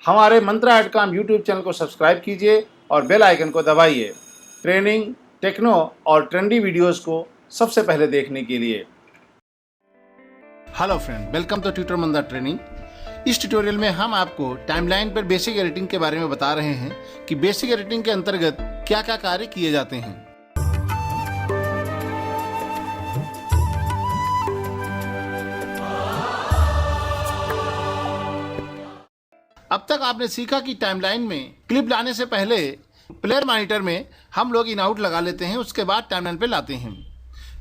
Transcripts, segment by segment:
हमारे Mantra Edcom YouTube channel को subscribe कीजिए और बेल आइकन को दबाइए ट्रेनिंग, टेक्नो और ट्रेंडी वीडियोस को सबसे पहले देखने के लिए। Hello friend, welcome to tutor Mantra training. इस ट्यूटोरियल में हम आपको टाइमलाइन पर बेसिक एडिटिंग के बारे में बता रहे हैं कि बेसिक एडिटिंग के अंतर्गत क्या क्या कार्य किए जाते हैं। अब तक आपने सीखा कि टाइमलाइन में क्लिप लाने से पहले प्लेयर मॉनिटर में हम लोग इन आउट लगा लेते हैं, उसके बाद टाइमलाइन पे लाते हैं।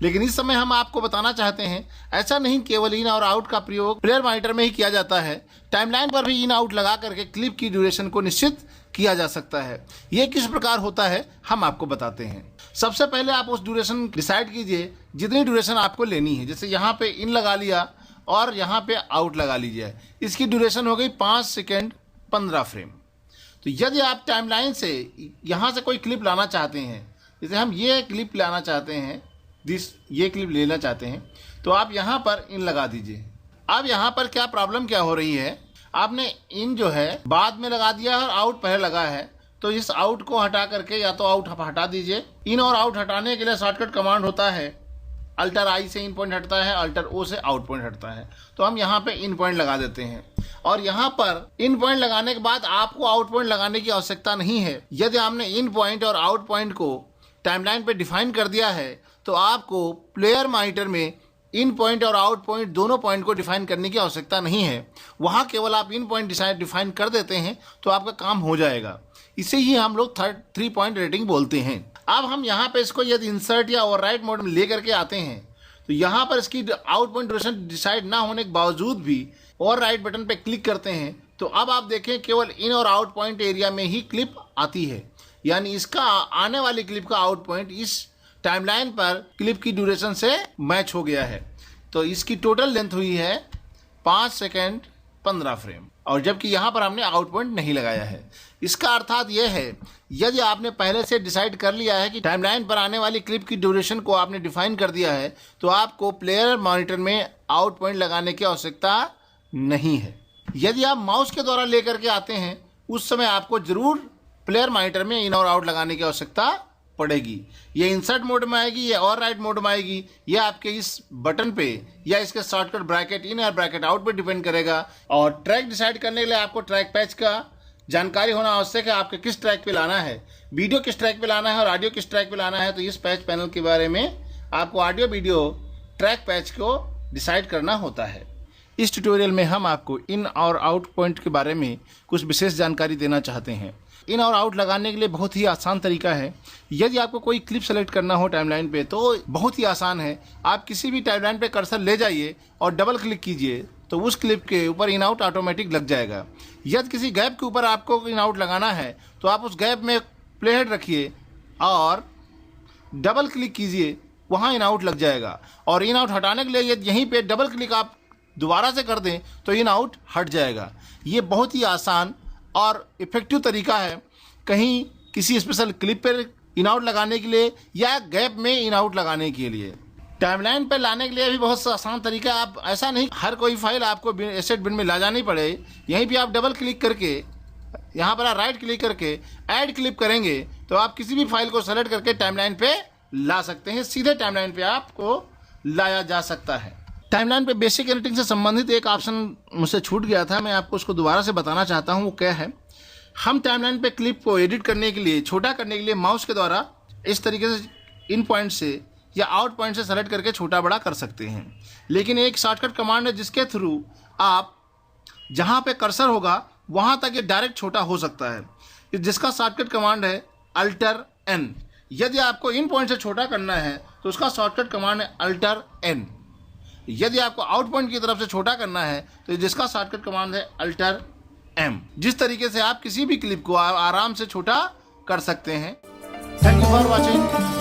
लेकिन इस समय हम आपको बताना चाहते हैं ऐसा नहीं केवल इन और आउट का प्रयोग प्लेयर मॉनिटर में ही किया जाता है, टाइमलाइन पर भी इन आउट लगा करके क्लिप की ड्यूरेशन को निश्चित किया जा सकता है। ये किस प्रकार होता है हम आपको बताते हैं। सबसे पहले आप उस ड्यूरेशन डिसाइड कीजिए जितनी ड्यूरेशन आपको लेनी है। जैसे यहाँ पे इन लगा लिया और यहाँ पे आउट लगा लीजिए। इसकी ड्यूरेशन हो गई 5 सेकेंड 15 फ्रेम। तो यदि आप टाइमलाइन से यहाँ से कोई क्लिप लाना चाहते हैं, जैसे हम ये क्लिप लाना चाहते हैं, ये क्लिप लेना चाहते हैं, तो आप यहाँ पर इन लगा दीजिए। अब यहाँ पर क्या प्रॉब्लम क्या हो रही है, आपने इन जो है बाद में लगा दिया और आउट पहले लगा है, तो इस आउट को हटा करके या तो आउट हटा दीजिए। इन और आउट हटाने के लिए शॉर्टकट कमांड होता है, अल्टर आई से इन पॉइंट हटता है, अल्टर ओ से आउट पॉइंट हटता है। तो हम यहाँ पे इन पॉइंट लगा देते हैं और यहाँ पर इन पॉइंट लगाने के बाद आपको आउट पॉइंट लगाने की आवश्यकता नहीं है। यदि हमने इन पॉइंट और आउट पॉइंट को टाइमलाइन पे डिफाइन कर दिया है तो आपको प्लेयर मॉनिटर में इन पॉइंट और आउट पॉइंट दोनों पॉइंट को डिफाइन करने की आवश्यकता नहीं है। वहाँ केवल आप इन पॉइंट डिफाइन कर देते हैं तो आपका काम हो जाएगा। इसे ही हम लोग 3 पॉइंट रेटिंग बोलते हैं। अब हम यहाँ पे इसको यदि इंसर्ट या ओवरराइट मोड में ले करके आते हैं तो यहाँ पर इसकी आउट पॉइंट ड्यूरेशन डिसाइड ना होने के बावजूद भी ओवरराइट बटन पे क्लिक करते हैं तो अब आप देखें केवल इन और आउट पॉइंट एरिया में ही क्लिप आती है। यानी इसका आने वाली क्लिप का आउट पॉइंट इस टाइमलाइन पर क्लिप की ड्यूरेशन से मैच हो गया है। तो इसकी टोटल लेंथ हुई है 5 सेकेंड 15 फ्रेम, और जबकि यहाँ पर हमने आउट पॉइंट नहीं लगाया है। इसका अर्थात यह है यदि आपने पहले से डिसाइड कर लिया है कि टाइमलाइन पर आने वाली क्लिप की ड्यूरेशन को आपने डिफाइन कर दिया है तो आपको प्लेयर मॉनिटर में आउट पॉइंट लगाने की आवश्यकता नहीं है। यदि आप माउस के द्वारा लेकर के आते हैं उस समय आपको जरूर प्लेयर मॉनिटर में इन और आउट लगाने की आवश्यकता पड़ेगी। ये इंसर्ट मोड में आएगी, ये और राइट मोड में आएगी, ये आपके इस बटन पे या इसके शॉर्टकट ब्रैकेट इन और ब्रैकेट आउट पे डिपेंड करेगा। और ट्रैक डिसाइड करने के लिए आपको ट्रैक पैच का जानकारी होना आवश्यक है। आपके किस ट्रैक पे लाना है, वीडियो किस ट्रैक पे लाना है और ऑडियो किस ट्रैक पे लाना है। तो इस पैच पैनल के बारे में आपको ऑडियो वीडियो ट्रैक पैच को डिसाइड करना होता है। इस ट्यूटोरियल में हम आपको इन और आउट पॉइंट के बारे में कुछ विशेष जानकारी देना चाहते हैं। इन और आउट लगाने के लिए बहुत ही आसान तरीका है। यदि आपको कोई क्लिप सेलेक्ट करना हो टाइमलाइन पे तो बहुत ही आसान है। आप किसी भी टाइमलाइन पे कर्सर ले जाइए और डबल क्लिक कीजिए तो उस क्लिप के ऊपर इन आउट ऑटोमेटिक लग जाएगा। यदि किसी गैप के ऊपर आपको इन आउट लगाना है तो आप उस गैप में प्ले हेड रखिए और डबल क्लिक कीजिए, वहाँ इन आउट लग जाएगा। और इन आउट हटाने के लिए यदि यहीं पर डबल क्लिक आप दोबारा से कर दें तो इन आउट हट जाएगा। ये बहुत ही आसान और इफेक्टिव तरीका है कहीं किसी स्पेशल क्लिप पर इन आउट लगाने के लिए या गैप में इन आउट लगाने के लिए। टाइमलाइन पर लाने के लिए भी बहुत सा आसान तरीका है। आप ऐसा नहीं हर कोई फाइल आपको एसेट बिन में ला जानी पड़े। यहीं पे आप डबल क्लिक करके यहाँ पर राइट क्लिक करके ऐड क्लिप करेंगे तो आप किसी भी फाइल को सेलेक्ट करके टाइमलाइन पे ला सकते हैं। सीधे टाइमलाइन पे आपको लाया जा सकता है। टाइमलाइन पे बेसिक एडिटिंग से संबंधित एक ऑप्शन मुझसे छूट गया था, मैं आपको उसको दोबारा से बताना चाहता हूँ। वो क्या है, हम टाइमलाइन पे क्लिप को एडिट करने के लिए, छोटा करने के लिए माउस के द्वारा इस तरीके से इन पॉइंट से या आउट पॉइंट से सेलेक्ट करके छोटा बड़ा कर सकते हैं। लेकिन एक शॉर्टकट कमांड है जिसके थ्रू आप जहाँ पे कर्सर होगा वहाँ तक ये डायरेक्ट छोटा हो सकता है, जिसका शॉर्टकट कमांड है अल्टर एन। यदि आपको इन पॉइंट से छोटा करना है तो उसका शॉर्टकट कमांड है अल्टर एन। यदि आपको आउट पॉइंट की तरफ से छोटा करना है तो जिसका शॉर्टकट कमांड है अल्टर एम। जिस तरीके से आप किसी भी क्लिप को आराम से छोटा कर सकते हैं। Thank you for watching.